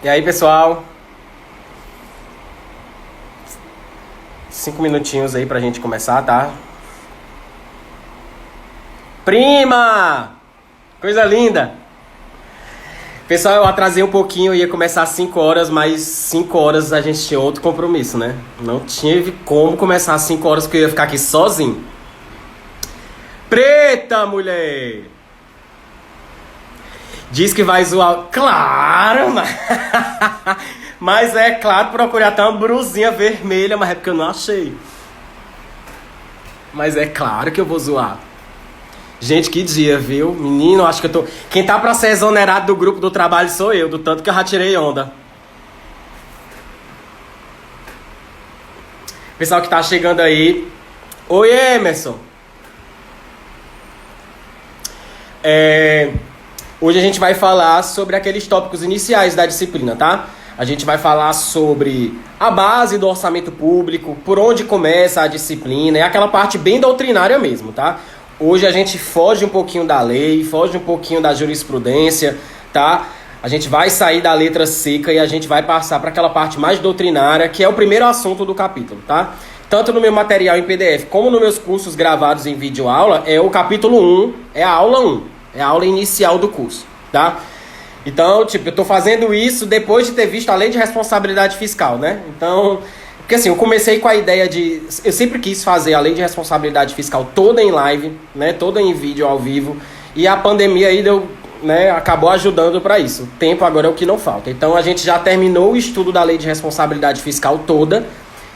E aí, pessoal? 5 minutinhos aí pra gente começar, tá? Prima! Coisa linda! Pessoal, eu atrasei um pouquinho, eu ia começar às 5 horas, mas 5 horas a gente tinha outro compromisso, né? Não tive como começar às 5 horas, porque eu ia ficar aqui sozinho. Preta, mulher! Diz que vai zoar... Claro, mas... mas é claro, procurei até uma brusinha vermelha, mas é porque eu não achei. Mas é claro que eu vou zoar. Gente, que dia, viu? Menino, acho que eu tô... Quem tá pra ser exonerado do grupo do trabalho sou eu, do tanto que eu já tirei onda. Pessoal que tá chegando aí. Oi, Emerson. Hoje a gente vai falar sobre aqueles tópicos iniciais da disciplina, tá? A gente vai falar sobre a base do orçamento público, por onde começa a disciplina, é aquela parte bem doutrinária mesmo, tá? Hoje a gente foge um pouquinho da lei, foge um pouquinho da jurisprudência, tá? A gente vai sair da letra seca e a gente vai passar para aquela parte mais doutrinária, que é o primeiro assunto do capítulo, tá? Tanto no meu material em PDF como nos meus cursos gravados em videoaula, é o capítulo 1, é a aula 1. É a aula inicial do curso, tá? Então, eu tô fazendo isso depois de ter visto a Lei de Responsabilidade Fiscal, né? Então, porque assim, eu comecei com a ideia de... Eu sempre quis fazer a Lei de Responsabilidade Fiscal toda em live, né? Toda em vídeo, ao vivo. E a pandemia aí deu, né? Acabou ajudando para isso. O tempo agora é o que não falta. Então, a gente já terminou o estudo da Lei de Responsabilidade Fiscal toda.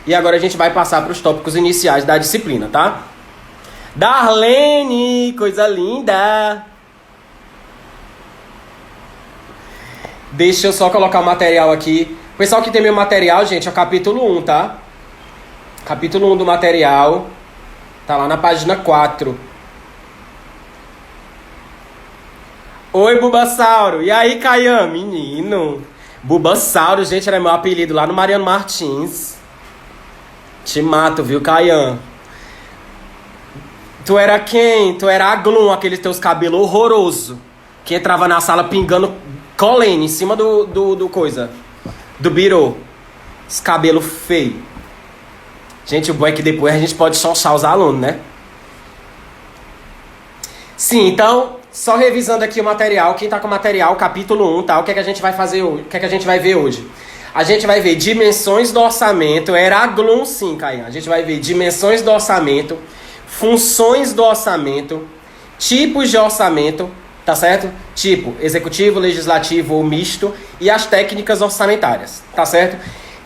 E agora a gente vai passar para os tópicos iniciais da disciplina, tá? Darlene, coisa linda! Deixa eu só colocar o material aqui. O pessoal que tem meu material, gente, é o capítulo 1, tá? Capítulo 1 do material. Tá lá na página 4. Oi, Bubassauro. E aí, Caian? Menino. Bubassauro, gente, era meu apelido lá no Mariano Martins. Te mato, viu, Caian? Tu era quem? Tu era a Glum, aqueles teus cabelos horroroso. Que entrava na sala pingando... Colene, em cima do coisa. Do birô. Esse cabelo feio. Gente, o bom é que depois a gente pode chonchar os alunos, né? Sim, então, só revisando aqui o material. Quem tá com o material, capítulo 1, tá? O que é que a gente vai fazer hoje? O que é que a gente vai ver hoje? A gente vai ver dimensões do orçamento. Era a Glum, sim, Caian. A gente vai ver dimensões do orçamento, funções do orçamento, tipos de orçamento, tá certo? Tipo, executivo, legislativo ou misto e as técnicas orçamentárias, tá certo?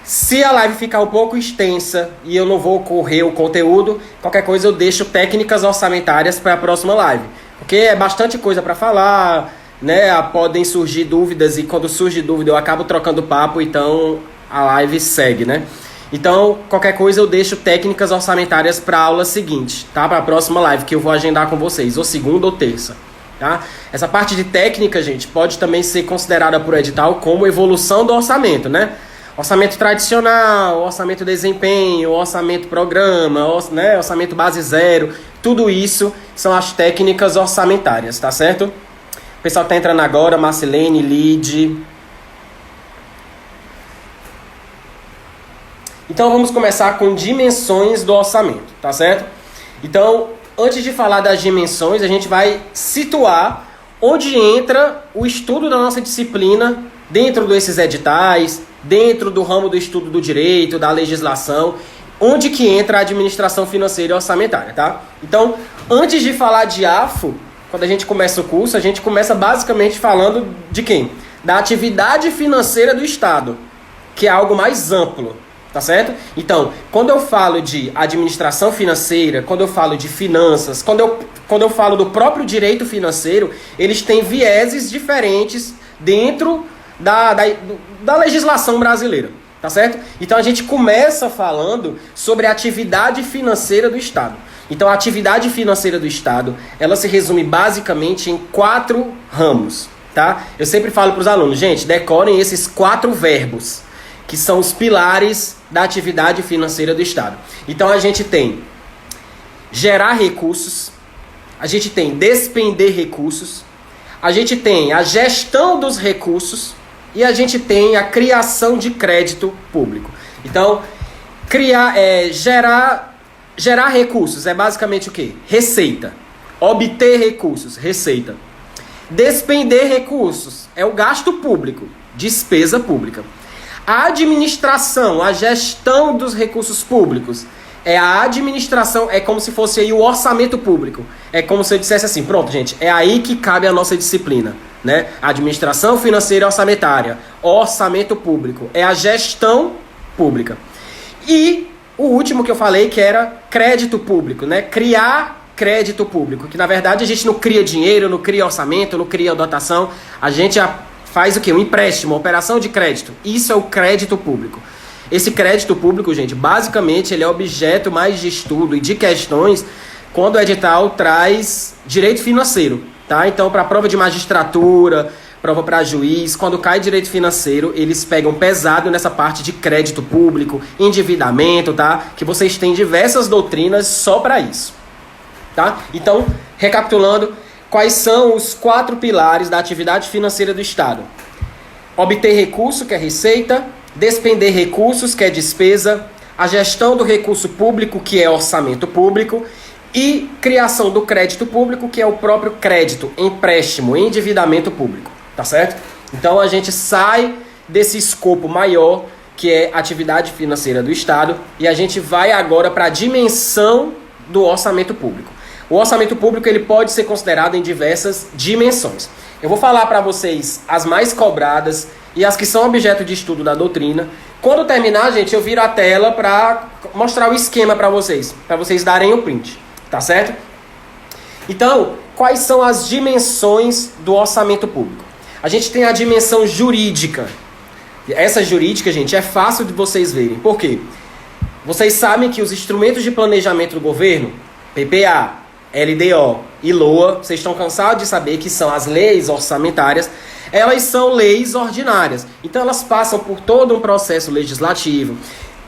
Se a live ficar um pouco extensa e eu não vou correr o conteúdo, qualquer coisa eu deixo técnicas orçamentárias para a próxima live. Porque é bastante coisa para falar, né? Podem surgir dúvidas e quando surge dúvida eu acabo trocando papo, então a live segue, né? Então, qualquer coisa eu deixo técnicas orçamentárias para a aula seguinte, tá? Para a próxima live que eu vou agendar com vocês, ou segunda ou terça. Tá? Essa parte de técnica, gente, pode também ser considerada por edital como evolução do orçamento, né? Orçamento tradicional, orçamento desempenho, orçamento programa, né? Orçamento base zero, tudo isso são as técnicas orçamentárias, tá certo? O pessoal que tá entrando agora, Marcelene, Lid. Então vamos começar com dimensões do orçamento, tá certo? Então, antes de falar das dimensões, a gente vai situar onde entra o estudo da nossa disciplina dentro desses editais, dentro do ramo do estudo do direito, da legislação, onde que entra a administração financeira e orçamentária, tá? Então, antes de falar de AFO, quando a gente começa o curso, a gente começa basicamente falando de quem? Da atividade financeira do Estado, que é algo mais amplo. Tá certo? Então, quando eu falo de administração financeira, quando eu falo de finanças, quando eu falo do próprio direito financeiro, eles têm vieses diferentes dentro da legislação brasileira. Tá certo? Então, a gente começa falando sobre a atividade financeira do Estado. Então, a atividade financeira do Estado, ela se resume basicamente em 4 ramos. Tá? Eu sempre falo para os alunos, gente, decorem esses 4 verbos, que são os pilares da atividade financeira do Estado. Então, a gente tem gerar recursos, a gente tem despender recursos, a gente tem a gestão dos recursos e a gente tem a criação de crédito público. Então, gerar recursos é basicamente o quê? Receita. Obter recursos, receita. Despender recursos é o gasto público, despesa pública. A administração, a gestão dos recursos públicos, a administração, é como se fosse aí o orçamento público. É como se eu dissesse assim, pronto, gente, é aí que cabe a nossa disciplina, né? Administração financeira e orçamentária, orçamento público, é a gestão pública. E o último que eu falei, que era crédito público, né? Criar crédito público, que na verdade a gente não cria dinheiro, não cria orçamento, não cria dotação, a gente faz o quê? Um empréstimo, uma operação de crédito. Isso é o crédito público. Esse crédito público, gente, basicamente ele é objeto mais de estudo e de questões quando o edital traz direito financeiro, tá? Então, para prova de magistratura, prova para juiz, quando cai direito financeiro, eles pegam pesado nessa parte de crédito público, endividamento, tá? Que vocês têm diversas doutrinas só para isso, tá? Então, recapitulando, quais são os 4 pilares da atividade financeira do Estado? Obter recurso, que é receita, despender recursos, que é despesa, a gestão do recurso público, que é orçamento público, e criação do crédito público, que é o próprio crédito, empréstimo, endividamento público, tá certo? Então a gente sai desse escopo maior, que é atividade financeira do Estado, e a gente vai agora para a dimensão do orçamento público. O orçamento público ele pode ser considerado em diversas dimensões. Eu vou falar para vocês as mais cobradas e as que são objeto de estudo da doutrina. Quando terminar, gente, eu viro a tela para mostrar o esquema para vocês darem o print, tá certo? Então, quais são as dimensões do orçamento público? A gente tem a dimensão jurídica. Essa jurídica, gente, é fácil de vocês verem. Por quê? Vocês sabem que os instrumentos de planejamento do governo, PPA, LDO e LOA, vocês estão cansados de saber que são as leis orçamentárias, elas são leis ordinárias. Então elas passam por todo um processo legislativo,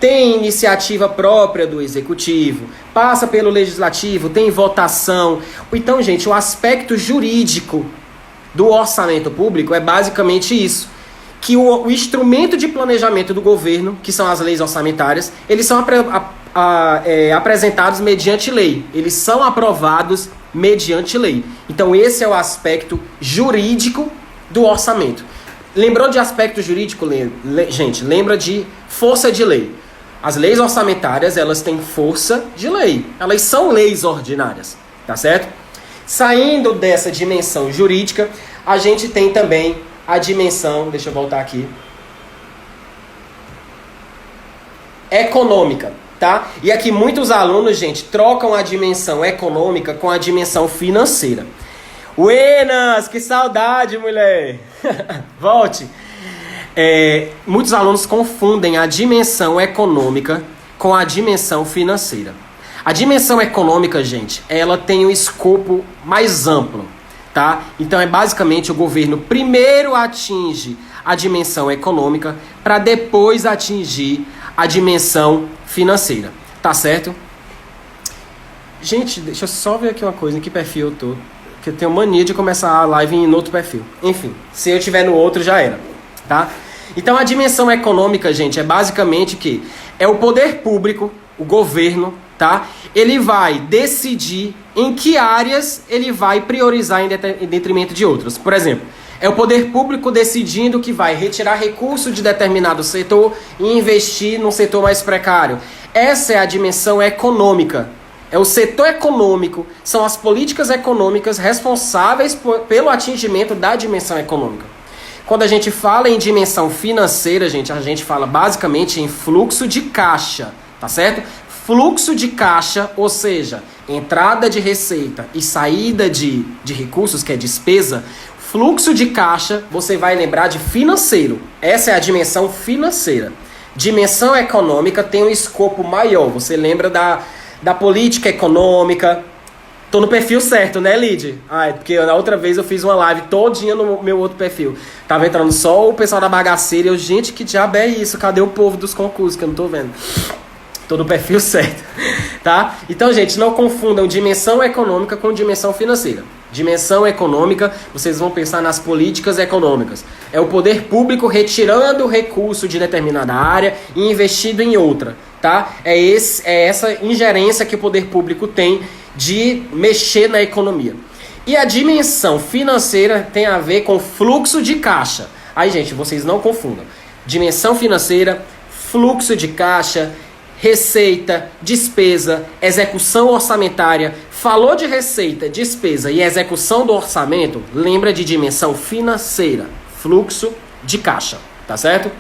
tem iniciativa própria do executivo, passa pelo legislativo, tem votação. Então, gente, o aspecto jurídico do orçamento público é basicamente isso, que o instrumento de planejamento do governo, que são as leis orçamentárias, eles são apresentados mediante lei. Eles são aprovados mediante lei. Então esse é o aspecto jurídico do orçamento. Lembrou de aspecto jurídico? Gente, lembra de força de lei. As leis orçamentárias, elas têm força de lei. Elas são leis ordinárias, tá certo? Saindo dessa dimensão jurídica, a gente tem também a dimensão, deixa eu voltar aqui, econômica, tá? E aqui muitos alunos, gente, trocam a dimensão econômica com a dimensão financeira. Buenas, que saudade, mulher! Volte! Muitos alunos confundem a dimensão econômica com a dimensão financeira. A dimensão econômica, gente, ela tem um escopo mais amplo, tá? Então é basicamente o governo primeiro atinge a dimensão econômica para depois atingir a dimensão financeira, tá certo? Gente, deixa eu só ver aqui uma coisa, em que perfil eu tô, que eu tenho mania de começar a live em outro perfil. Enfim, se eu estiver no outro já era, tá? Então a dimensão econômica, gente, é basicamente que é o poder público, o governo, tá? Ele vai decidir em que áreas ele vai priorizar em detrimento de outras. Por exemplo, é o poder público decidindo que vai retirar recurso de determinado setor e investir num setor mais precário. Essa é a dimensão econômica. É o setor econômico, são as políticas econômicas responsáveis pelo atingimento da dimensão econômica. Quando a gente fala em dimensão financeira, gente, a gente fala basicamente em fluxo de caixa, tá certo? Fluxo de caixa, ou seja, entrada de receita e saída de recursos, que é despesa. Fluxo de caixa, você vai lembrar de financeiro. Essa é a dimensão financeira. Dimensão econômica tem um escopo maior. Você lembra da política econômica. Tô no perfil certo, né, Lid? Porque na outra vez eu fiz uma live todinha no meu outro perfil. Tava entrando só o pessoal da bagaceira e eu, gente, que diabo é isso? Cadê o povo dos concursos que eu não tô vendo? Tô no perfil certo, tá? Então, gente, não confundam dimensão econômica com dimensão financeira. Dimensão econômica, vocês vão pensar nas políticas econômicas. É o poder público retirando o recurso de determinada área e investindo em outra, tá? É essa ingerência que o poder público tem de mexer na economia. E a dimensão financeira tem a ver com fluxo de caixa. Aí, gente, vocês não confundam. Dimensão financeira, fluxo de caixa, receita, despesa, execução orçamentária. Falou de receita, despesa e execução do orçamento, lembra de dimensão financeira, fluxo de caixa, tá certo?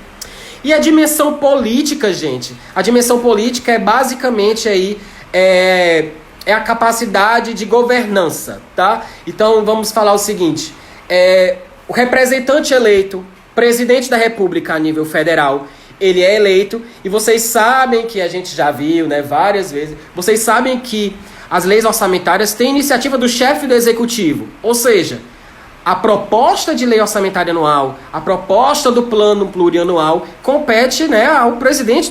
E a dimensão política, gente, a dimensão política é basicamente aí, é a capacidade de governança, tá? Então vamos falar o seguinte, o representante eleito, presidente da República a nível federal, ele é eleito e vocês sabem que a gente já viu, né, várias vezes, vocês sabem que as leis orçamentárias têm iniciativa do chefe do executivo, ou seja, a proposta de lei orçamentária anual, a proposta do plano plurianual compete, né, ao presidente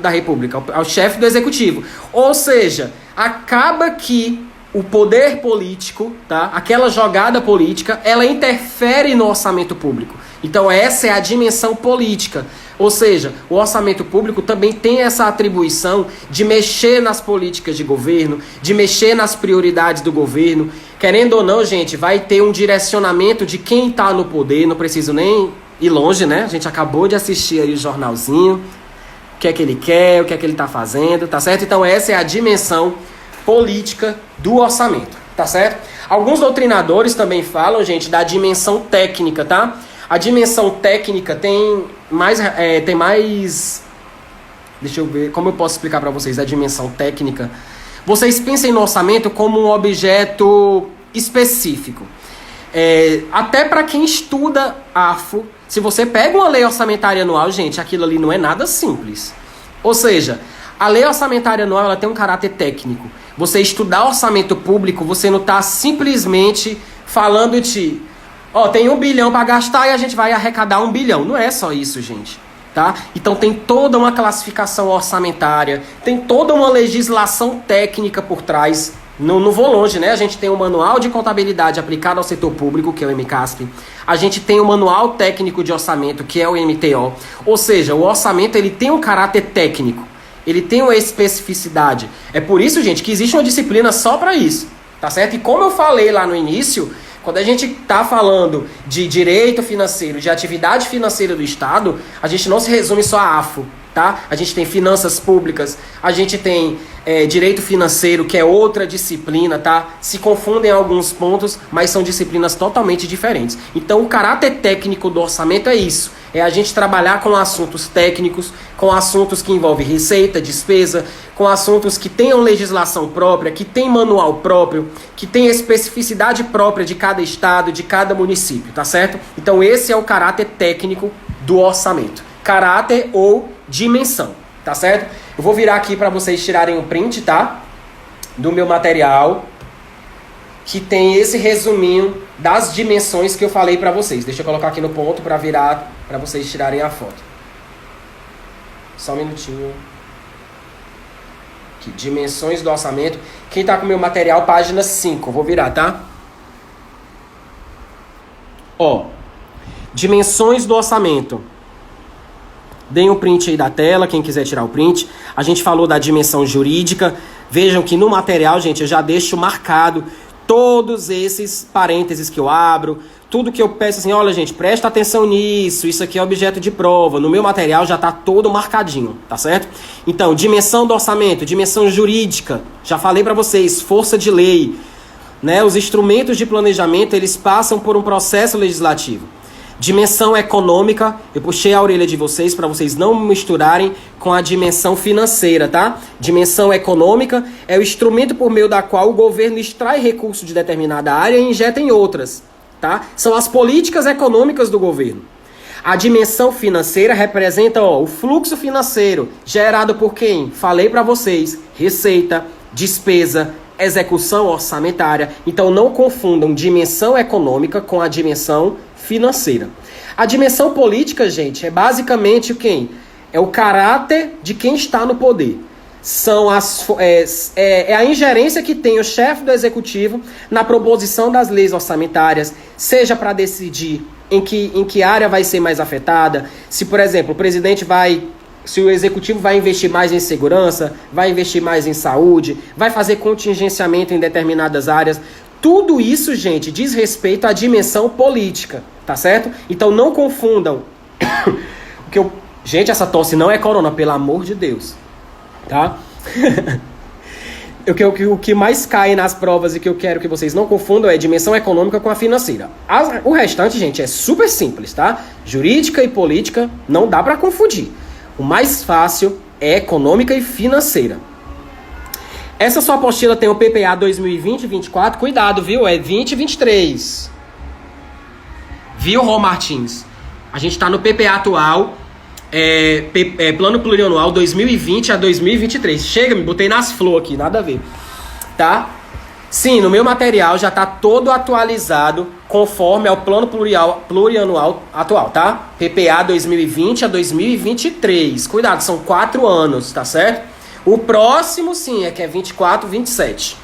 da República, ao chefe do executivo. Ou seja, acaba que o poder político, tá, aquela jogada política, ela interfere no orçamento público. Então essa é a dimensão política. Ou seja, o orçamento público também tem essa atribuição de mexer nas políticas de governo, de mexer nas prioridades do governo. Querendo ou não, gente, vai ter um direcionamento de quem está no poder, não preciso nem ir longe, né? A gente acabou de assistir aí o jornalzinho, o que é que ele quer, o que é que ele está fazendo, tá certo? Então essa é a dimensão política do orçamento, tá certo? Alguns doutrinadores também falam, gente, da dimensão técnica, tá? A dimensão técnica tem mais... Deixa eu ver como eu posso explicar para vocês a dimensão técnica. Vocês pensem no orçamento como um objeto específico. Até para quem estuda AFO, se você pega uma lei orçamentária anual, gente, aquilo ali não é nada simples. Ou seja, a lei orçamentária anual ela tem um caráter técnico. Você estudar orçamento público, você não está simplesmente falando de... tem 1 bilhão para gastar e a gente vai arrecadar 1 bilhão. Não é só isso, gente. Tá? Então tem toda uma classificação orçamentária, tem toda uma legislação técnica por trás. Não vou longe, né? A gente tem o Manual de Contabilidade aplicado ao setor público, que é o MCASP. A gente tem o Manual Técnico de Orçamento, que é o MTO. Ou seja, o orçamento ele tem um caráter técnico. Ele tem uma especificidade. É por isso, gente, que existe uma disciplina só para isso. Tá certo? E como eu falei lá no início... Quando a gente está falando de direito financeiro, de atividade financeira do Estado, a gente não se resume só a AFO, tá? A gente tem finanças públicas, a gente tem direito financeiro, que é outra disciplina, tá? Se confundem em alguns pontos, mas são disciplinas totalmente diferentes. Então, o caráter técnico do orçamento é isso. É a gente trabalhar com assuntos técnicos, com assuntos que envolvem receita, despesa, com assuntos que tenham legislação própria, que tem manual próprio, que tem especificidade própria de cada estado, de cada município, tá certo? Então esse é o caráter técnico do orçamento. Caráter ou dimensão, tá certo? Eu vou virar aqui para vocês tirarem um print, tá? Do meu material, que tem esse resuminho das dimensões que eu falei para vocês. Deixa eu colocar aqui no ponto para virar, para vocês tirarem a foto. Só um minutinho. Aqui, dimensões do orçamento. Quem tá com o meu material, página 5. Vou virar, tá? Dimensões do orçamento. Deem um print aí da tela, quem quiser tirar o print. A gente falou da dimensão jurídica. Vejam que no material, gente, eu já deixo marcado todos esses parênteses que eu abro, tudo que eu peço assim, olha gente, presta atenção nisso, isso aqui é objeto de prova. No meu material já está todo marcadinho, tá certo? Então, dimensão do orçamento, dimensão jurídica, já falei para vocês, força de lei, né? Os instrumentos de planejamento, eles passam por um processo legislativo. Dimensão econômica, eu puxei a orelha de vocês para vocês não misturarem com a dimensão financeira, tá? Dimensão econômica é o instrumento por meio da qual o governo extrai recursos de determinada área e injeta em outras, tá? São as políticas econômicas do governo. A dimensão financeira representa o fluxo financeiro gerado por quem? Falei para vocês, receita, despesa, execução orçamentária. Então não confundam dimensão econômica com a dimensão financeira. A dimensão política, gente, é basicamente quem? É o caráter de quem está no poder. é a ingerência que tem o chefe do executivo na proposição das leis orçamentárias, seja para decidir em que área vai ser mais afetada, se, por exemplo, se o executivo vai investir mais em segurança, vai investir mais em saúde, vai fazer contingenciamento em determinadas áreas. Tudo isso, gente, diz respeito à dimensão política, tá certo? Então não confundam. Gente, essa tosse não é corona, pelo amor de Deus, tá? O que mais cai nas provas e que eu quero que vocês não confundam é dimensão econômica com a financeira. O restante, gente, é super simples, tá? Jurídica e política não dá pra confundir. O mais fácil é econômica e financeira. Essa sua apostila tem o PPA 2020-24. Cuidado, viu? É 2023. Viu, Rô Martins? A gente tá no PPA atual, Plano Plurianual 2020 a 2023. Chega, me botei nas flores aqui, nada a ver. Tá? Sim, no meu material já tá todo atualizado conforme ao Plano Plurianual atual, tá? PPA 2020 a 2023. Cuidado, são 4 anos, tá certo? O próximo, sim, que é 24, 27.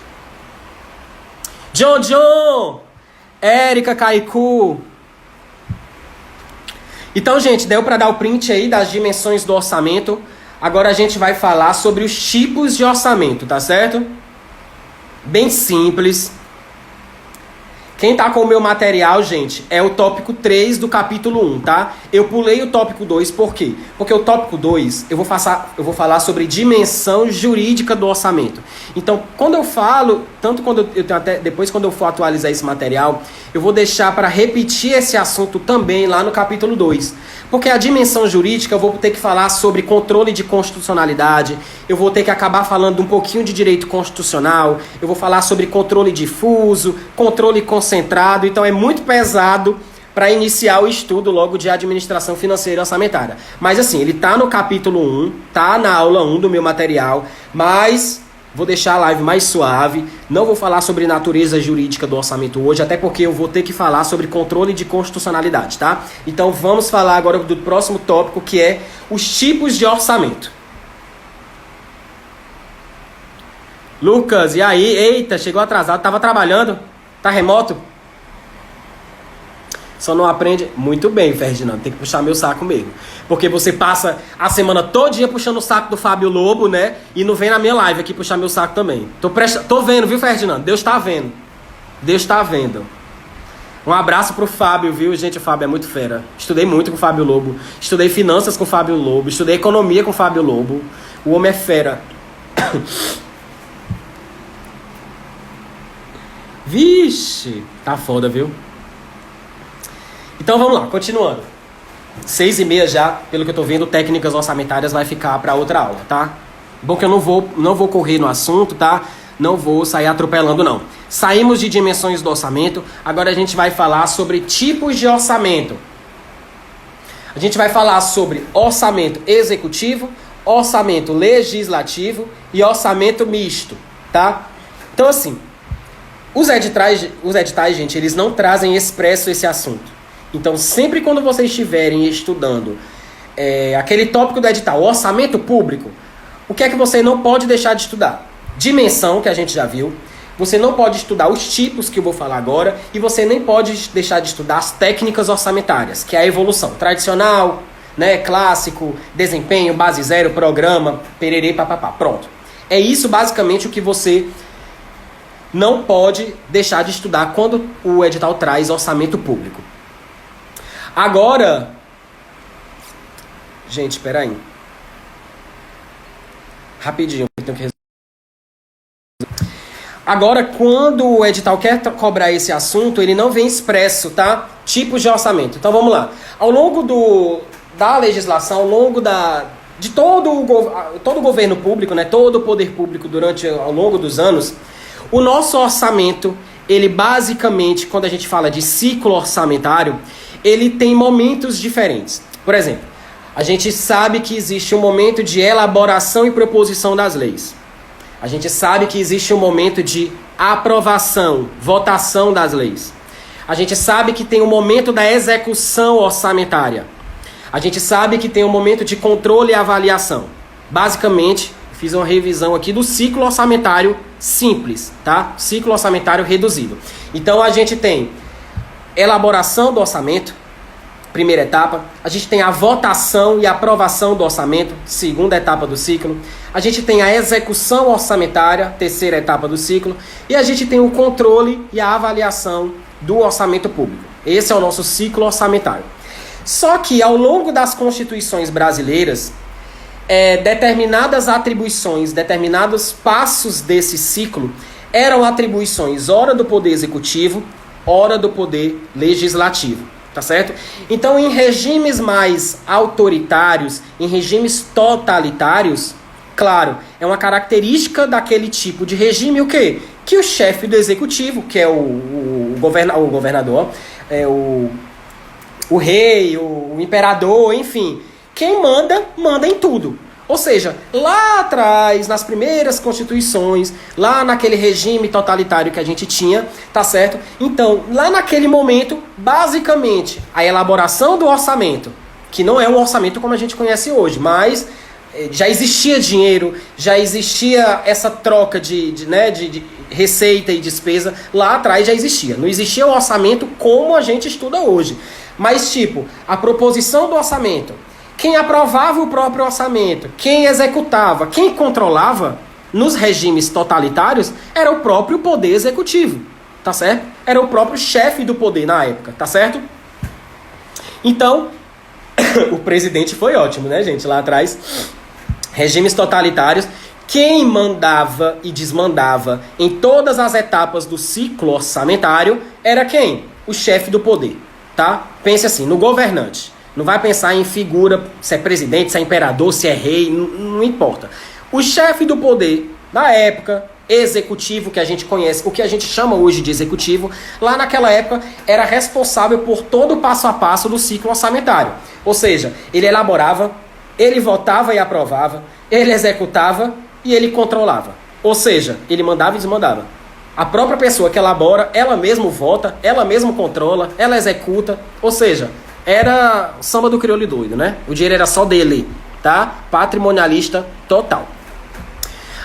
John! Érica Kaiku. Então, gente, deu para dar o print aí das dimensões do orçamento. Agora a gente vai falar sobre os tipos de orçamento, tá certo? Bem simples. Quem tá com o meu material, gente, é o tópico 3 do capítulo 1, tá? Eu pulei o tópico 2, por quê? Porque o tópico 2, eu vou falar sobre dimensão jurídica do orçamento. Então, quando eu falo, depois quando eu for atualizar esse material, eu vou deixar para repetir esse assunto também lá no capítulo 2. Porque a dimensão jurídica eu vou ter que falar sobre controle de constitucionalidade, eu vou ter que acabar falando um pouquinho de direito constitucional, eu vou falar sobre controle difuso, controle concentrado, então é muito pesado para iniciar o estudo logo de administração financeira e orçamentária. Mas assim, ele tá no capítulo 1, tá na aula 1 do meu material, mas vou deixar a live mais suave, não vou falar sobre natureza jurídica do orçamento hoje, até porque eu vou ter que falar sobre controle de constitucionalidade, tá? Então vamos falar agora do próximo tópico, que é os tipos de orçamento. Lucas, e aí? Eita, chegou atrasado, tava trabalhando? Tá remoto? Só não aprende... Muito bem, Ferdinando, tem que puxar meu saco mesmo. Porque você passa a semana todinha puxando o saco do Fábio Lobo, né? E não vem na minha live aqui puxar meu saco também. Tô vendo, viu, Ferdinando? Deus tá vendo. Deus tá vendo. Um abraço pro Fábio, viu? Gente, o Fábio é muito fera. Estudei muito com o Fábio Lobo. Estudei finanças com o Fábio Lobo. Estudei economia com o Fábio Lobo. O homem é fera. Vixe, tá foda, viu? Então vamos lá, continuando. 6h30 já, pelo que eu tô vendo, técnicas orçamentárias vai ficar para outra aula, tá? Bom que eu não vou correr no assunto, tá? Não vou sair atropelando, não. Saímos de dimensões do orçamento, agora a gente vai falar sobre tipos de orçamento. A gente vai falar sobre orçamento executivo, orçamento legislativo e orçamento misto, tá? Então assim, os editais, gente, eles não trazem expresso esse assunto. Então, sempre quando vocês estiverem estudando aquele tópico do edital, orçamento público, o que é que você não pode deixar de estudar? Dimensão, que a gente já viu. Você não pode estudar os tipos que eu vou falar agora. E você nem pode deixar de estudar as técnicas orçamentárias, que é a evolução tradicional, né, clássico, desempenho, base zero, programa, pererê, papapá. Pronto. É isso basicamente o que você não pode deixar de estudar quando o edital traz orçamento público. Agora, gente, espera aí. Rapidinho, eu tenho que resolver. Agora, quando o edital quer cobrar esse assunto, ele não vem expresso, tá? Tipos de orçamento. Então, vamos lá. Ao longo da legislação, ao longo de todo o governo público, né? Todo o poder público ao longo dos anos, o nosso orçamento, ele basicamente, quando a gente fala de ciclo orçamentário, ele tem momentos diferentes. Por exemplo, a gente sabe que existe um momento de elaboração e proposição das leis. A gente sabe que existe um momento de aprovação, votação das leis. A gente sabe que tem um momento da execução orçamentária. A gente sabe que tem um momento de controle e avaliação. Basicamente, Fiz uma revisão aqui do ciclo orçamentário simples, tá? Ciclo orçamentário reduzido. Então a gente tem elaboração do orçamento, primeira etapa. A gente tem a votação e aprovação do orçamento, segunda etapa do ciclo. A gente tem a execução orçamentária, terceira etapa do ciclo. E a gente tem o controle e a avaliação do orçamento público. Esse é o nosso ciclo orçamentário. Só que ao longo das constituições brasileiras, determinadas atribuições, determinados passos desse ciclo eram atribuições ora do poder executivo, ora do poder legislativo, tá certo? Então, em regimes mais autoritários, em regimes totalitários, claro, é uma característica daquele tipo de regime o quê? Que o chefe do executivo, que é o governador, o rei, o imperador, enfim, quem manda em tudo. Ou seja, lá atrás, nas primeiras constituições, lá naquele regime totalitário que a gente tinha, tá certo? Então, lá naquele momento, basicamente, a elaboração do orçamento, que não é um orçamento como a gente conhece hoje, mas já existia dinheiro, já existia essa troca de receita e despesa, lá atrás já existia. Não existia o orçamento como a gente estuda hoje. Mas, tipo, a proposição do orçamento, quem aprovava o próprio orçamento, quem executava, quem controlava nos regimes totalitários era o próprio poder executivo, tá certo? Era o próprio chefe do poder na época, tá certo? Então, o presidente foi ótimo, né, gente? Lá atrás, regimes totalitários, quem mandava e desmandava em todas as etapas do ciclo orçamentário era quem? O chefe do poder, tá? Pense assim, no governante. Não vai pensar em figura, se é presidente, se é imperador, se é rei, não importa. O chefe do poder, na época, executivo, que a gente conhece, o que a gente chama hoje de executivo, lá naquela época era responsável por todo o passo a passo do ciclo orçamentário. Ou seja, ele elaborava, ele votava e aprovava, ele executava e ele controlava. Ou seja, ele mandava e desmandava. A própria pessoa que elabora, ela mesma vota, ela mesma controla, ela executa, ou seja, era samba do crioulo doido, né? O dinheiro era só dele, tá? Patrimonialista total.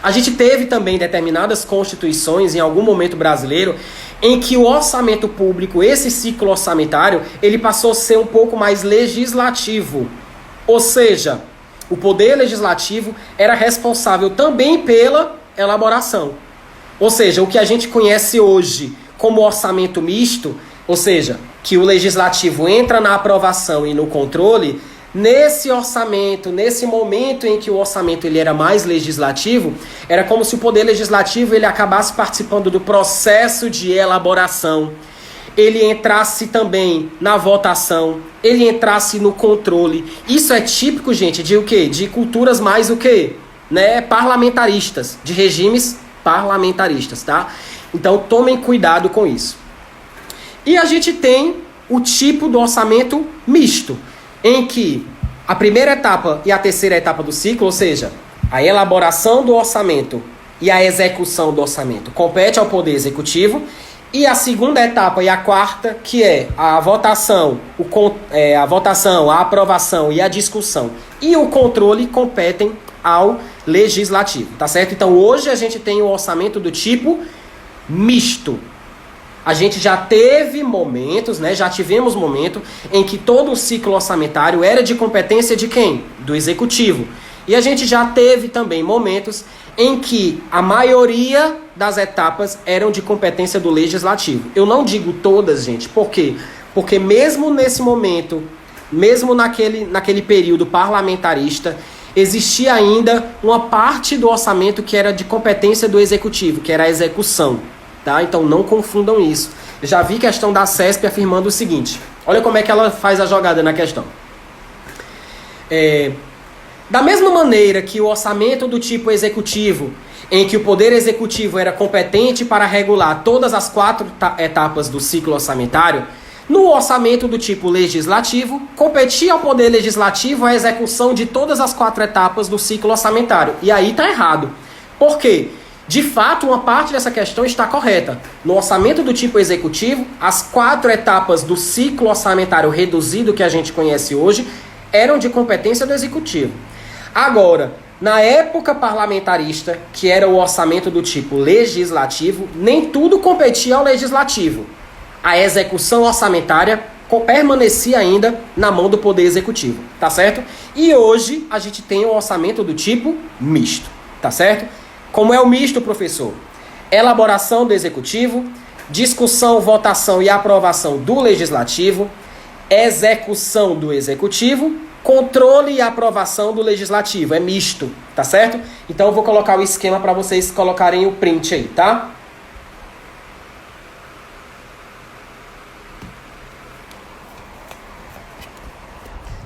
A gente teve também determinadas constituições em algum momento brasileiro em que o orçamento público, esse ciclo orçamentário, ele passou a ser um pouco mais legislativo. Ou seja, o poder legislativo era responsável também pela elaboração. Ou seja, o que a gente conhece hoje como orçamento misto, ou seja, que o legislativo entra na aprovação e no controle, nesse orçamento, nesse momento em que o orçamento ele era mais legislativo, era como se o poder legislativo ele acabasse participando do processo de elaboração, ele entrasse também na votação, ele entrasse no controle. Isso é típico, gente, de o quê? De culturas mais o quê? Né? Parlamentaristas, de regimes parlamentaristas, tá? Então tomem cuidado com isso. E a gente tem o tipo do orçamento misto, em que a primeira etapa e a terceira etapa do ciclo, ou seja, a elaboração do orçamento e a execução do orçamento, compete ao Poder Executivo, e a segunda etapa e a quarta, que é a votação, a aprovação e a discussão e o controle, competem ao Legislativo, tá certo? Então hoje a gente tem o orçamento do tipo misto. A gente já teve momentos, né? Já tivemos momento em que todo o ciclo orçamentário era de competência de quem? Do Executivo. E a gente já teve também momentos em que a maioria das etapas eram de competência do Legislativo. Eu não digo todas, gente. Por quê? Porque mesmo nesse momento, mesmo naquele período parlamentarista, existia ainda uma parte do orçamento que era de competência do Executivo, que era a execução. Tá? Então não confundam isso. Eu já vi questão da CESP afirmando o seguinte. Olha como é que ela faz a jogada na questão. Da mesma maneira que o orçamento do tipo executivo, em que o poder executivo era competente para regular todas as 4 etapas do ciclo orçamentário, no orçamento do tipo legislativo, competia ao poder legislativo a execução de todas as 4 etapas do ciclo orçamentário. E aí tá errado. Por quê? De fato, uma parte dessa questão está correta. No orçamento do tipo executivo, as 4 etapas do ciclo orçamentário reduzido que a gente conhece hoje eram de competência do executivo. Agora, Na época parlamentarista, que era o orçamento do tipo legislativo, nem tudo competia ao legislativo. A execução orçamentária permanecia ainda na mão do Poder Executivo, tá certo? E hoje a gente tem um orçamento do tipo misto, tá certo? Como é o misto, professor? Elaboração do Executivo, discussão, votação e aprovação do Legislativo, execução do Executivo, controle e aprovação do Legislativo. É misto, tá certo? Então eu vou colocar o esquema para vocês colocarem o print aí, tá?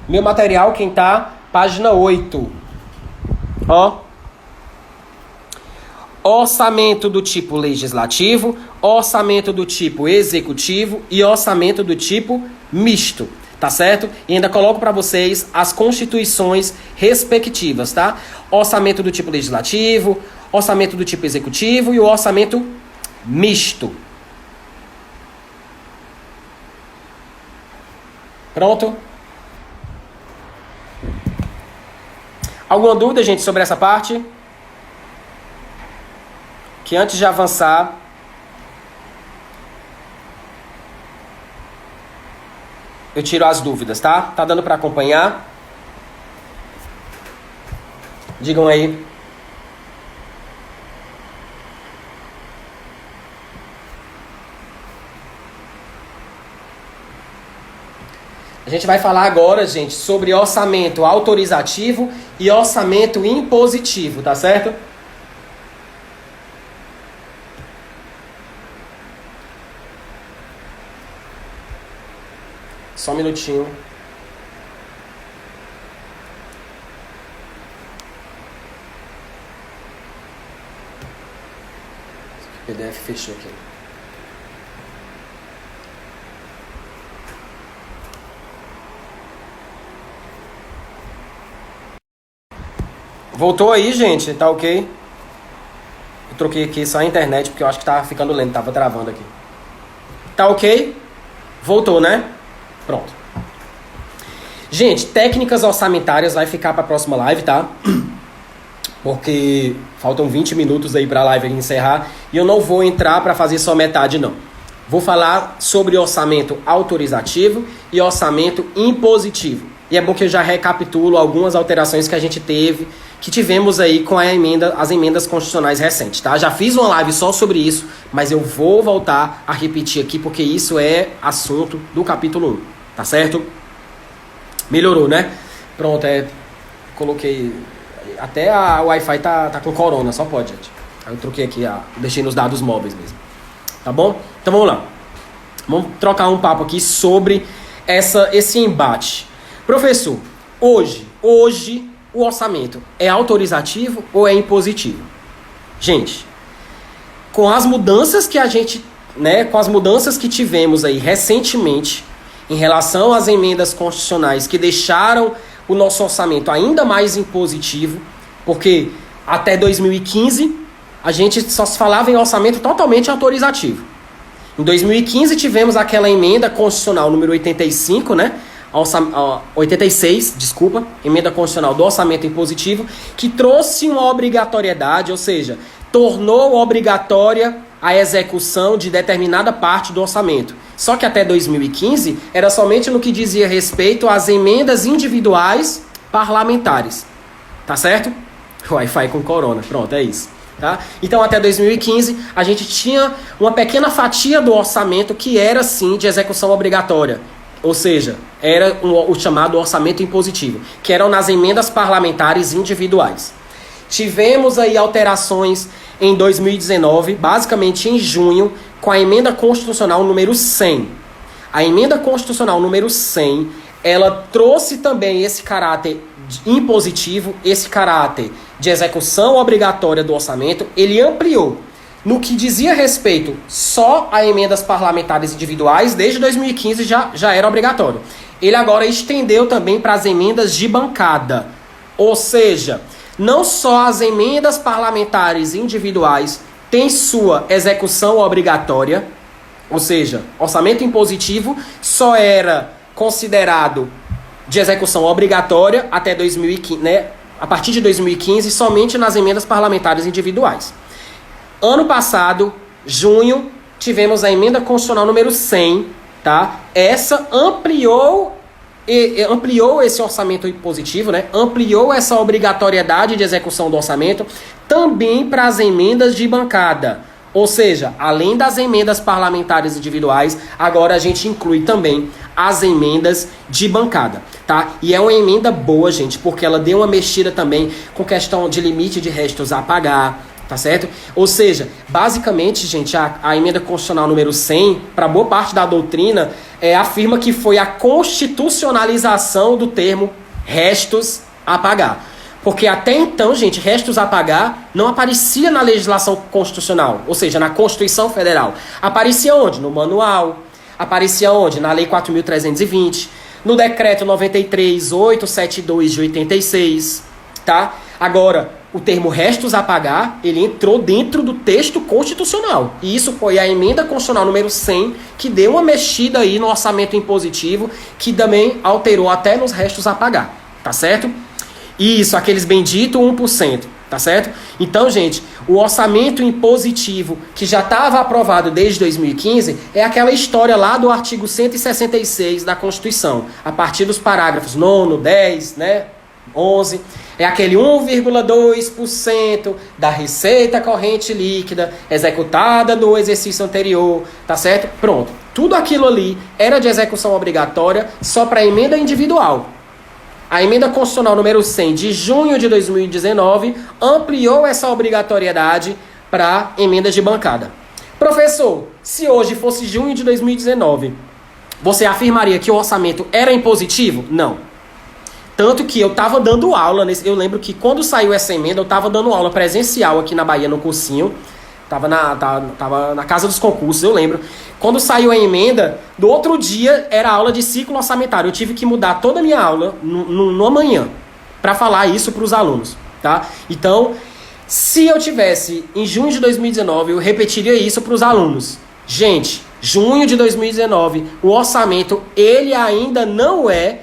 Meu material, quem tá? Página 8. Ó. Orçamento do tipo legislativo, orçamento do tipo executivo e orçamento do tipo misto, tá certo? E ainda coloco para vocês as constituições respectivas, tá? Orçamento do tipo legislativo, orçamento do tipo executivo e o orçamento misto. Pronto? Alguma dúvida, gente, sobre essa parte? Que antes de avançar, eu tiro as dúvidas, tá? Tá dando para acompanhar? Digam aí. A gente vai falar agora, gente, sobre orçamento autorizativo e orçamento impositivo, tá certo? Só um minutinho. O PDF fechou aqui. Voltou aí, gente? Tá ok? Eu troquei aqui só a internet porque eu acho que tava ficando lento, tava travando aqui. Tá ok? Voltou, né? Pronto. Gente, técnicas orçamentárias vai ficar para a próxima live, tá? Porque faltam 20 minutos aí para a live encerrar e eu não vou entrar para fazer só metade, não. Vou falar sobre orçamento autorizativo e orçamento impositivo. E é bom que eu já recapitulo algumas alterações que a gente teve, que tivemos aí com as emendas constitucionais recentes, tá? Já fiz uma live só sobre isso, mas eu vou voltar a repetir aqui porque isso é assunto do capítulo 1, tá certo? Melhorou, né? Pronto, coloquei... Até a Wi-Fi tá com corona, só pode, gente. Aí eu troquei aqui, deixei nos dados móveis mesmo. Tá bom? Então vamos lá. Vamos trocar um papo aqui sobre esse embate. Professor, hoje o orçamento é autorizativo ou é impositivo? Gente, com as mudanças que a gente, né, com as mudanças que tivemos aí recentemente em relação às emendas constitucionais que deixaram o nosso orçamento ainda mais impositivo, porque até 2015 a gente só se falava em orçamento totalmente autorizativo. Em 2015 tivemos aquela emenda constitucional número 85, né? 86, desculpa, emenda constitucional do orçamento impositivo, que trouxe uma obrigatoriedade, ou seja, tornou obrigatória a execução de determinada parte do orçamento. Só que até 2015 era somente no que dizia respeito às emendas individuais parlamentares. Tá certo? Wi-Fi com corona, pronto, é isso. Tá? Então até 2015 a gente tinha uma pequena fatia do orçamento que era sim de execução obrigatória. Ou seja, era o chamado orçamento impositivo, que eram nas emendas parlamentares individuais. Tivemos aí alterações em 2019, basicamente em junho, com a emenda constitucional número 100. A emenda constitucional número 100, ela trouxe também esse caráter impositivo, esse caráter de execução obrigatória do orçamento, ele ampliou. No que dizia respeito só a emendas parlamentares individuais, desde 2015 já era obrigatório. Ele agora estendeu também para as emendas de bancada. Ou seja, não só as emendas parlamentares individuais têm sua execução obrigatória, ou seja, orçamento impositivo só era considerado de execução obrigatória até 2015, né? a partir de 2015, somente nas emendas parlamentares individuais. Ano passado, junho, tivemos a emenda constitucional número 100, tá? Essa ampliou esse orçamento impositivo, né? Ampliou essa obrigatoriedade de execução do orçamento também para as emendas de bancada. Ou seja, além das emendas parlamentares individuais, agora a gente inclui também as emendas de bancada, tá? E é uma emenda boa, gente, porque ela deu uma mexida também com questão de limite de restos a pagar, tá certo? Ou seja, basicamente, gente, a emenda constitucional número 100, para boa parte da doutrina, afirma que foi a constitucionalização do termo restos a pagar. Porque até então, gente, restos a pagar não aparecia na legislação constitucional, ou seja, na Constituição Federal. Aparecia onde? No manual. Aparecia onde? Na Lei 4.320, no Decreto 93.872 de 86, tá? Agora, o termo restos a pagar, ele entrou dentro do texto constitucional. E isso foi a emenda constitucional número 100, que deu uma mexida aí no orçamento impositivo, que também alterou até nos restos a pagar, tá certo? Isso, aqueles benditos 1%, tá certo? Então, gente, o orçamento impositivo que já estava aprovado desde 2015 é aquela história lá do artigo 166 da Constituição, a partir dos parágrafos 9º, 10, né, 11, é aquele 1,2% da receita corrente líquida executada no exercício anterior, tá certo? Pronto, tudo aquilo ali era de execução obrigatória só para emenda individual. A emenda constitucional número 100 de junho de 2019 ampliou essa obrigatoriedade para emendas de bancada. Professor, se hoje fosse junho de 2019, você afirmaria que o orçamento era impositivo? Não. Tanto que eu estava dando aula, eu lembro que quando saiu essa emenda, eu estava dando aula presencial aqui na Bahia, no cursinho. Tava na Casa dos Concursos, eu lembro. Quando saiu a emenda, do outro dia era aula de ciclo orçamentário. Eu tive que mudar toda a minha aula no amanhã para falar isso para os alunos, tá? Então, se eu tivesse em junho de 2019, eu repetiria isso para os alunos. Gente, junho de 2019, o orçamento, ele ainda não é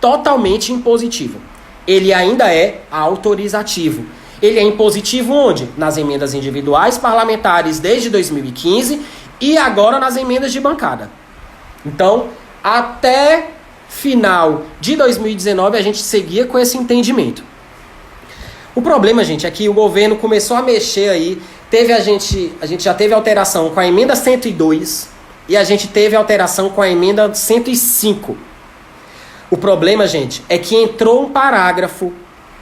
totalmente impositivo. Ele ainda é autorizativo. Ele é impositivo onde? Nas emendas individuais parlamentares desde 2015 e agora nas emendas de bancada. Então, até final de 2019 a gente seguia com esse entendimento. O problema, gente, é que o governo começou a mexer aí, a gente já teve alteração com a emenda 102 e a gente teve alteração com a emenda 105. O problema, gente, é que entrou um parágrafo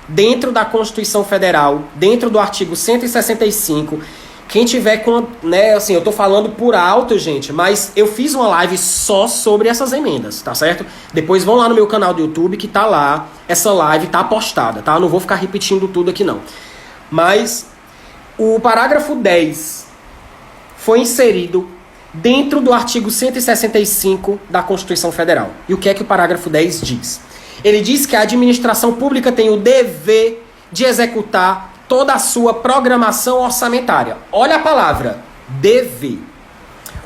dentro da Constituição Federal, dentro do artigo 165, quem tiver com, né, assim, eu tô falando por alto, gente, mas eu fiz uma live só sobre essas emendas, tá certo? Depois vão lá no meu canal do YouTube que tá lá, essa live tá postada, tá? Eu não vou ficar repetindo tudo aqui não. Mas o parágrafo 10 foi inserido dentro do artigo 165 da Constituição Federal. E o que é que o parágrafo 10 diz? Ele diz que a administração pública tem o dever de executar toda a sua programação orçamentária. Olha a palavra, dever.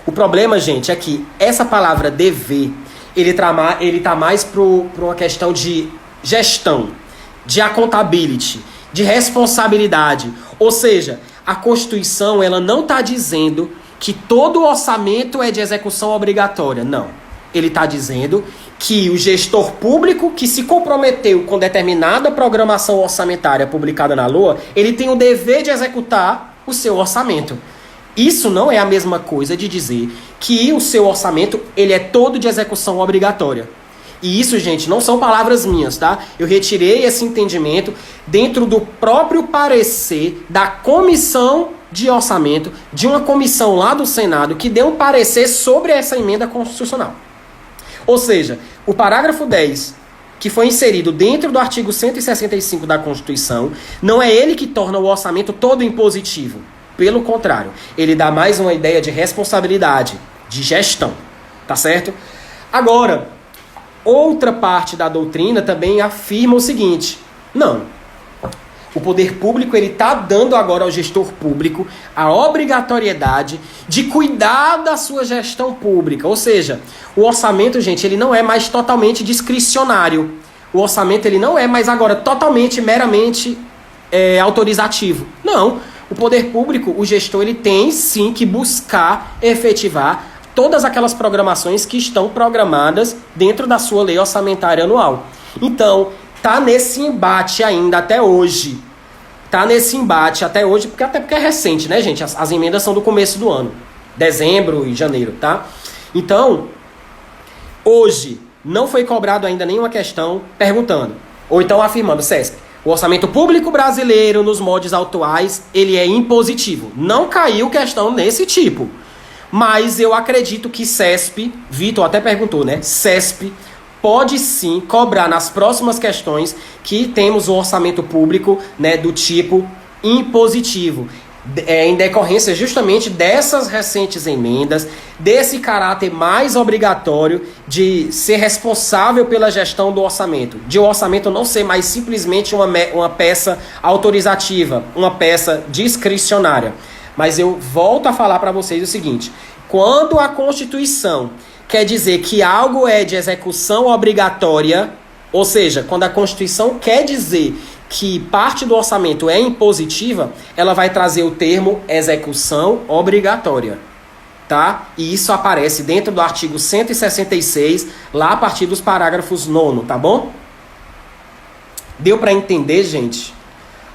O problema, gente, é que essa palavra dever, ele tá mais para uma questão de gestão, de accountability, de responsabilidade. Ou seja, a Constituição ela não está dizendo que todo o orçamento é de execução obrigatória. Não. Ele está dizendo que o gestor público que se comprometeu com determinada programação orçamentária publicada na LOA, ele tem o dever de executar o seu orçamento. Isso não é a mesma coisa de dizer que o seu orçamento ele é todo de execução obrigatória. E isso, gente, não são palavras minhas, tá? Eu retirei esse entendimento dentro do próprio parecer da comissão de orçamento, de uma comissão lá do Senado que deu um parecer sobre essa emenda constitucional. Ou seja, o parágrafo 10, que foi inserido dentro do artigo 165 da Constituição, não é ele que torna o orçamento todo impositivo. Pelo contrário, ele dá mais uma ideia de responsabilidade, de gestão, tá certo? Agora, outra parte da doutrina também afirma o seguinte: não, o poder público ele está dando agora ao gestor público a obrigatoriedade de cuidar da sua gestão pública. Ou seja, o orçamento, gente, ele não é mais totalmente discricionário. o orçamento ele não é mais agora totalmente, meramente autorizativo. Não. O poder público, o gestor, ele tem sim que buscar efetivar todas aquelas programações que estão programadas dentro da sua lei orçamentária anual. Então, tá nesse embate ainda até hoje. Tá nesse embate até hoje, até porque é recente, né, gente? As emendas são do começo do ano. Dezembro e janeiro, tá? Então, hoje, não foi cobrado ainda nenhuma questão perguntando, ou então afirmando, SESP, o orçamento público brasileiro, nos moldes atuais, ele é impositivo. Não caiu questão nesse tipo. Mas eu acredito que SESP, Vitor até perguntou, né? SESP pode sim cobrar nas próximas questões que temos um orçamento público, né, do tipo impositivo. Em decorrência justamente dessas recentes emendas, desse caráter mais obrigatório de ser responsável pela gestão do orçamento, de o orçamento não ser mais simplesmente uma peça autorizativa, uma peça discricionária. Mas eu volto a falar para vocês o seguinte, quando a Constituição quer dizer que algo é de execução obrigatória, ou seja, quando a Constituição quer dizer que parte do orçamento é impositiva, ela vai trazer o termo execução obrigatória, tá? E isso aparece dentro do artigo 166, lá a partir dos parágrafos 9º, tá bom? Deu para entender, gente?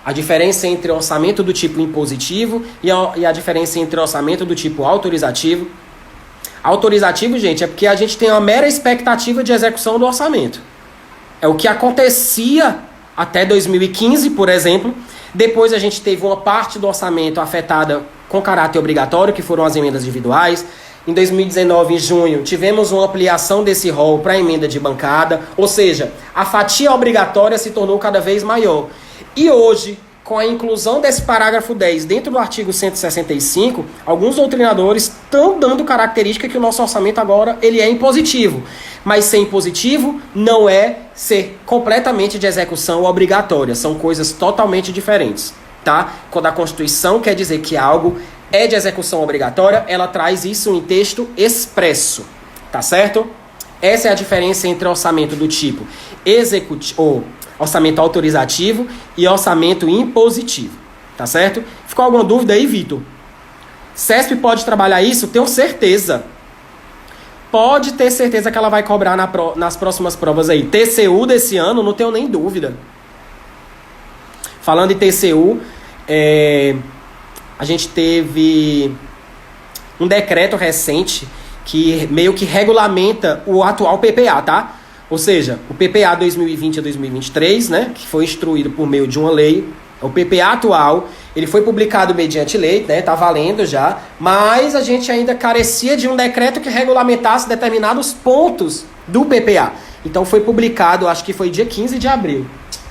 A diferença entre orçamento do tipo impositivo e a diferença entre orçamento do tipo autorizativo. Autorizativo, gente, é porque a gente tem uma mera expectativa de execução do orçamento. É o que acontecia até 2015, por exemplo. Depois a gente teve uma parte do orçamento afetada com caráter obrigatório, que foram as emendas individuais. Em 2019, em junho, tivemos uma ampliação desse rol para a emenda de bancada. Ou seja, a fatia obrigatória se tornou cada vez maior. E hoje, com a inclusão desse parágrafo 10 dentro do artigo 165, alguns doutrinadores estão dando característica que o nosso orçamento agora ele é impositivo. Mas ser impositivo não é ser completamente de execução obrigatória. São coisas totalmente diferentes, tá? Quando a Constituição quer dizer que algo é de execução obrigatória, ela traz isso em texto expresso, tá certo? Essa é a diferença entre orçamento do tipo executivo, orçamento autorizativo e orçamento impositivo, tá certo? Ficou alguma dúvida aí, Vitor? SESP pode trabalhar isso? Tenho certeza. Pode ter certeza que ela vai cobrar nas próximas provas aí. TCU desse ano, não tenho nem dúvida. Falando em TCU, a gente teve um decreto recente que meio que regulamenta o atual PPA, tá? Ou seja, o PPA 2020 a 2023, né, que foi instruído por meio de uma lei, o PPA atual, ele foi publicado mediante lei, né, tá valendo já, mas a gente ainda carecia de um decreto que regulamentasse determinados pontos do PPA. Então foi publicado, acho que foi dia 15 de abril.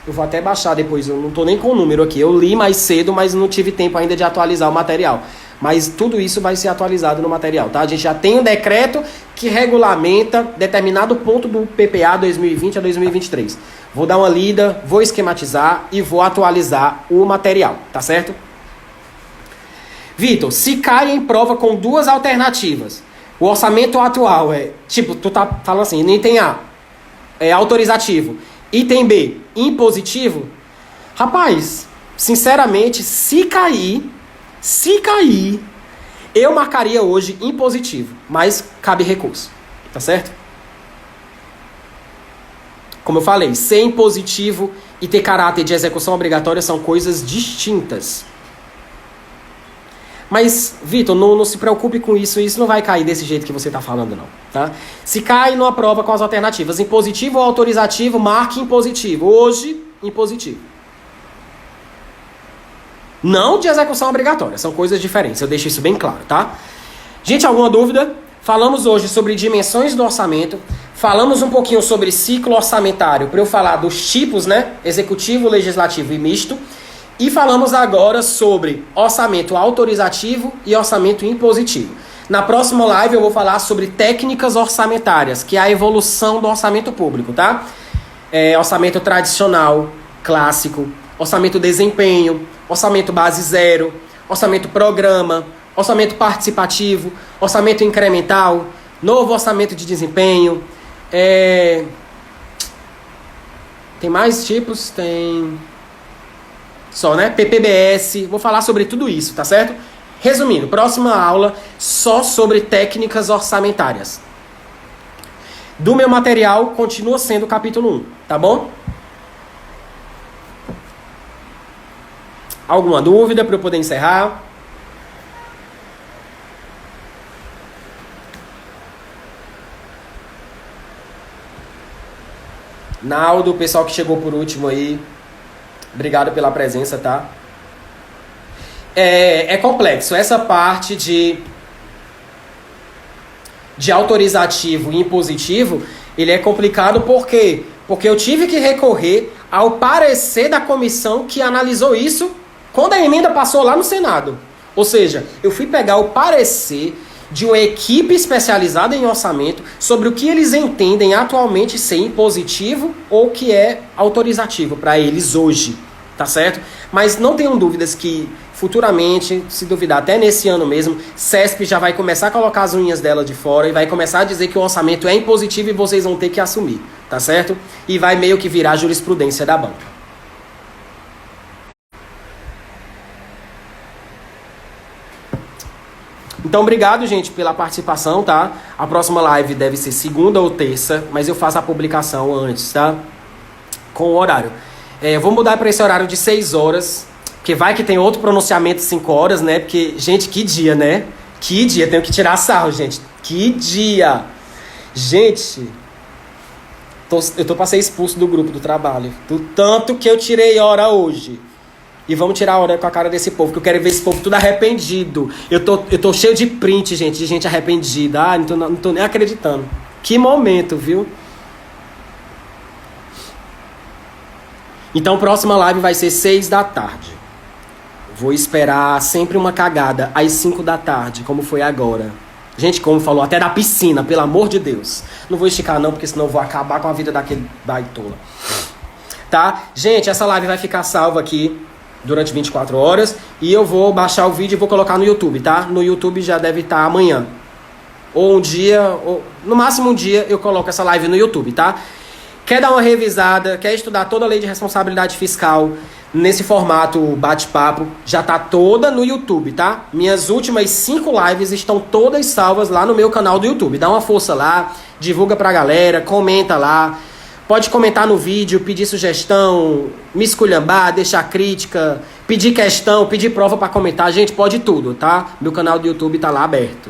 Eu vou até baixar depois, eu não tô nem com o número aqui. Eu li mais cedo, mas não tive tempo ainda de atualizar o material. Mas tudo isso vai ser atualizado no material, tá? A gente já tem um decreto que regulamenta determinado ponto do PPA 2020 a 2023. Vou dar uma lida, vou esquematizar e vou atualizar o material, tá certo? Vitor, se cai em prova com duas alternativas, o orçamento atual tipo, tu tá falando assim, no item A é autorizativo, item B, impositivo. Rapaz, sinceramente, se cair, eu marcaria hoje impositivo, mas cabe recurso, tá certo? Como eu falei, ser impositivo e ter caráter de execução obrigatória são coisas distintas. Mas, Vitor, não se preocupe com isso não vai cair desse jeito que você está falando, não, tá? Se cai numa prova com as alternativas impositivo ou autorizativo, marque impositivo. Hoje, impositivo. Não de execução obrigatória, são coisas diferentes, eu deixo isso bem claro, tá? Gente, alguma dúvida? Falamos hoje sobre dimensões do orçamento, falamos um pouquinho sobre ciclo orçamentário, para eu falar dos tipos, né? Executivo, legislativo e misto. E falamos agora sobre orçamento autorizativo e orçamento impositivo. Na próxima live eu vou falar sobre técnicas orçamentárias, que é a evolução do orçamento público, tá? Orçamento tradicional, clássico, orçamento desempenho, orçamento base zero, orçamento programa, orçamento participativo, orçamento incremental, novo orçamento de desempenho, Tem mais tipos? Tem... Só, né? PPBS. Vou falar sobre tudo isso, tá certo? Resumindo, próxima aula só sobre técnicas orçamentárias. Do meu material, continua sendo o capítulo 1, tá bom? Alguma dúvida para eu poder encerrar? Naldo, o pessoal que chegou por último aí, obrigado pela presença, tá? É complexo. Essa parte de autorizativo e impositivo, ele é complicado por quê? Porque eu tive que recorrer ao parecer da comissão que analisou isso quando a emenda passou lá no Senado. Ou seja, eu fui pegar o parecer de uma equipe especializada em orçamento sobre o que eles entendem atualmente ser impositivo ou que é autorizativo para eles hoje, tá certo? Mas não tenham dúvidas que futuramente, se duvidar até nesse ano mesmo, CESP já vai começar a colocar as unhas dela de fora e vai começar a dizer que o orçamento é impositivo e vocês vão ter que assumir, tá certo? E vai meio que virar jurisprudência da banca. Então, obrigado, gente, pela participação, tá? A próxima live deve ser segunda ou terça, mas eu faço a publicação antes, tá? Com o horário. Eu vou mudar para esse horário de 6 horas, porque vai que tem outro pronunciamento 5 horas, né? Porque, gente, que dia, né? Que dia, tenho que tirar sarro, gente. Que dia! Gente, eu tô pra ser expulso do grupo do trabalho. Do tanto que eu tirei hora hoje. E vamos tirar a hora com a cara desse povo, que eu quero ver esse povo tudo arrependido. Eu tô cheio de print, gente, de gente arrependida. Ah, não tô nem acreditando. Que momento, viu? Então, próxima live vai ser 6 da tarde. Vou esperar sempre uma cagada às 5 da tarde, como foi agora. Gente, como falou, até da piscina, pelo amor de Deus. Não vou esticar não, porque senão eu vou acabar com a vida daquele baitola. Tá? Gente, essa live vai ficar salva aqui durante 24 horas. E eu vou baixar o vídeo e vou colocar no YouTube, tá? No YouTube já deve estar amanhã. Ou um dia, ou no máximo um dia eu coloco essa live no YouTube, tá? Quer dar uma revisada, quer estudar toda a lei de responsabilidade fiscal nesse formato bate-papo, já tá toda no YouTube, tá? Minhas últimas 5 lives estão todas salvas lá no meu canal do YouTube. Dá uma força lá, divulga pra galera, comenta lá. Pode comentar no vídeo, pedir sugestão, me esculhambar, deixar crítica, pedir questão, pedir prova pra comentar. Gente, pode tudo, tá? Meu canal do YouTube tá lá aberto,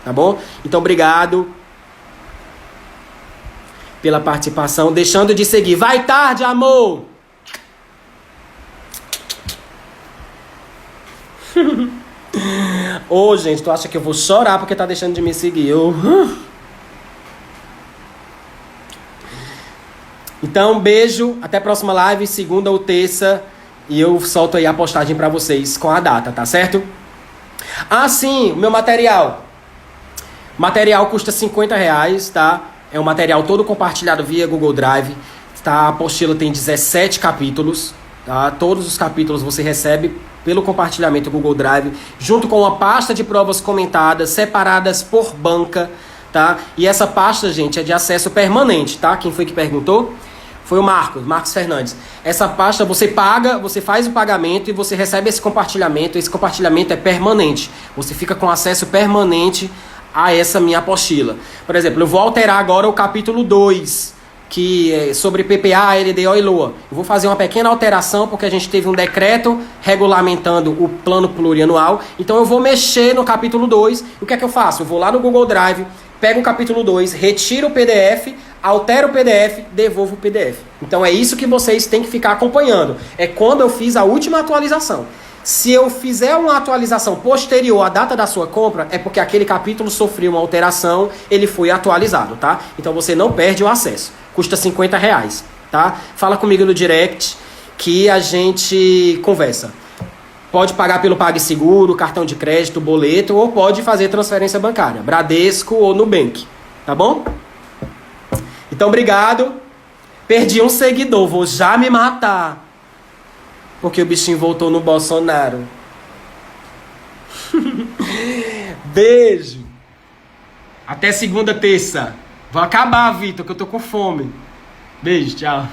tá bom? Então, obrigado pela participação. Deixando de seguir. Vai tarde, amor! Ô, gente, tu acha que eu vou chorar porque tá deixando de me seguir? Então, beijo, até a próxima live, segunda ou terça, e eu solto aí a postagem pra vocês com a data, tá certo? Ah, sim, o meu material. Material custa R$50, tá? É um material todo compartilhado via Google Drive, tá? A apostila tem 17 capítulos, tá? Todos os capítulos você recebe pelo compartilhamento Google Drive, junto com uma pasta de provas comentadas, separadas por banca, tá? E essa pasta, gente, é de acesso permanente, tá? Quem foi que perguntou? Foi o Marcos Fernandes. Essa pasta você paga, você faz o pagamento e você recebe esse compartilhamento. Esse compartilhamento é permanente. Você fica com acesso permanente a essa minha apostila. Por exemplo, eu vou alterar agora o capítulo 2, que é sobre PPA, LDO e LOA. Eu vou fazer uma pequena alteração porque a gente teve um decreto regulamentando o plano plurianual. Então eu vou mexer no capítulo 2. O que é que eu faço? Eu vou lá no Google Drive, pego o capítulo 2, retiro o PDF, altero o PDF, devolvo o PDF. Então é isso que vocês têm que ficar acompanhando. É quando eu fiz a última atualização. Se eu fizer uma atualização posterior à data da sua compra, é porque aquele capítulo sofreu uma alteração, ele foi atualizado, tá? Então você não perde o acesso. Custa R$50, tá? Fala comigo no direct que a gente conversa. Pode pagar pelo PagSeguro, cartão de crédito, boleto, ou pode fazer transferência bancária, Bradesco ou Nubank, tá bom? Então, obrigado. Perdi um seguidor, vou já me matar. Porque o bichinho voltou no Bolsonaro. Beijo. Até segunda, terça. Vou acabar, Vitor, que eu tô com fome. Beijo, tchau.